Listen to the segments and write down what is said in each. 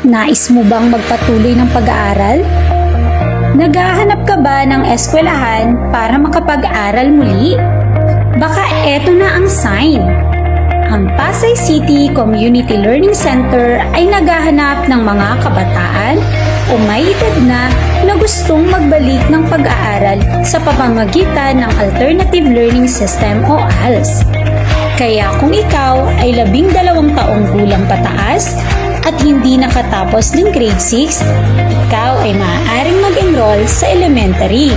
Nais mo bang magpatuloy ng pag-aaral? Naghahanap ka ba ng eskwelahan para makapag-aral muli? Baka eto na ang sign. Ang Pasay City Community Learning Center ay naghahanap ng mga kabataan o may edad na gustong magbalik ng pag-aaral sa pamamagitan ng Alternative Learning System o ALS. Kaya kung ikaw ay 12 taong gulang pataas at hindi nakatapos ng grade 6, ikaw ay maaaring mag-enroll sa elementary.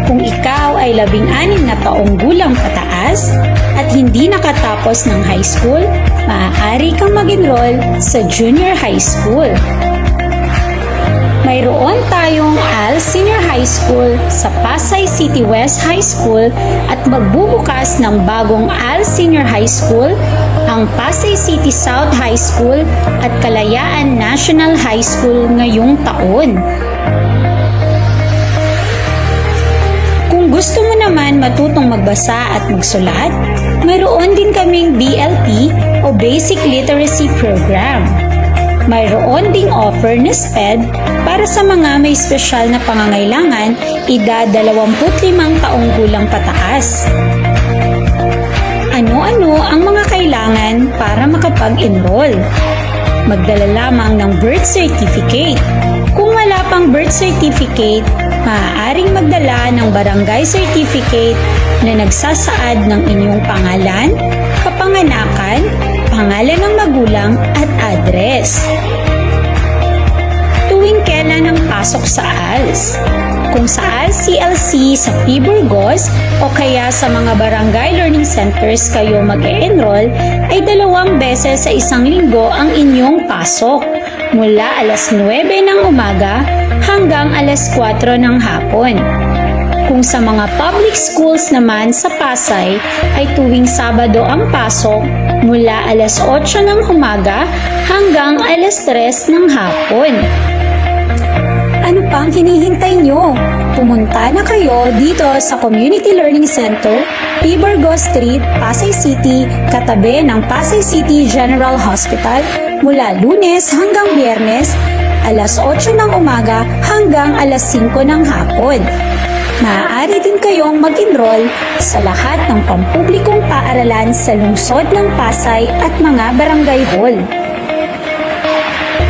Kung ikaw ay 16 na taong gulang pataas at hindi nakatapos ng high school, maaari kang mag-enroll sa junior high school. Mayroon tayong ALS Senior High School sa Pasay City West High School at magbubukas ng bagong ALS Senior High School, ang Pasay City South High School at Kalayaan National High School ngayong taon. Kung gusto mo naman matutong magbasa at magsulat, mayroon din kaming BLP o Basic Literacy Program. Mayroon ding offer na SPED para sa mga may espesyal na pangangailangan edad 25 taong gulang pataas. Ano-ano ang mga kailangan para makapag-enroll? Magdala lamang ng birth certificate. Kung wala pang birth certificate, maaaring magdala ng barangay certificate na nagsasaad ng inyong pangalan, kapanganakan, pangalan ng magulang at address. Tuwing kailan ang pasok sa ALS? Kung sa ALS CLC sa P. Burgos o kaya sa mga barangay learning centers kayo mag-e-enroll, ay 2 beses sa isang linggo ang inyong pasok, mula alas 9 ng umaga hanggang alas 4 ng hapon. Kung sa mga public schools naman sa Pasay ay tuwing Sabado ang pasok mula alas 8 ng umaga hanggang alas 3 ng hapon. Ano pang hinihintay nyo? Pumunta na kayo dito sa Community Learning Center, P. Burgos Street, Pasay City, katabi ng Pasay City General Hospital mula Lunes hanggang Biyernes, alas 8 ng umaga hanggang alas 5 ng hapon. Maaari din kayong mag-enroll sa lahat ng pampublikong paaralan sa lungsod ng Pasay at mga barangay hall.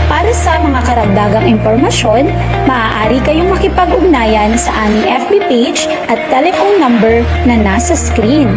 Para sa mga karagdagang impormasyon, maaari kayong makipag-ugnayan sa aming FB page at telephone number na nasa screen.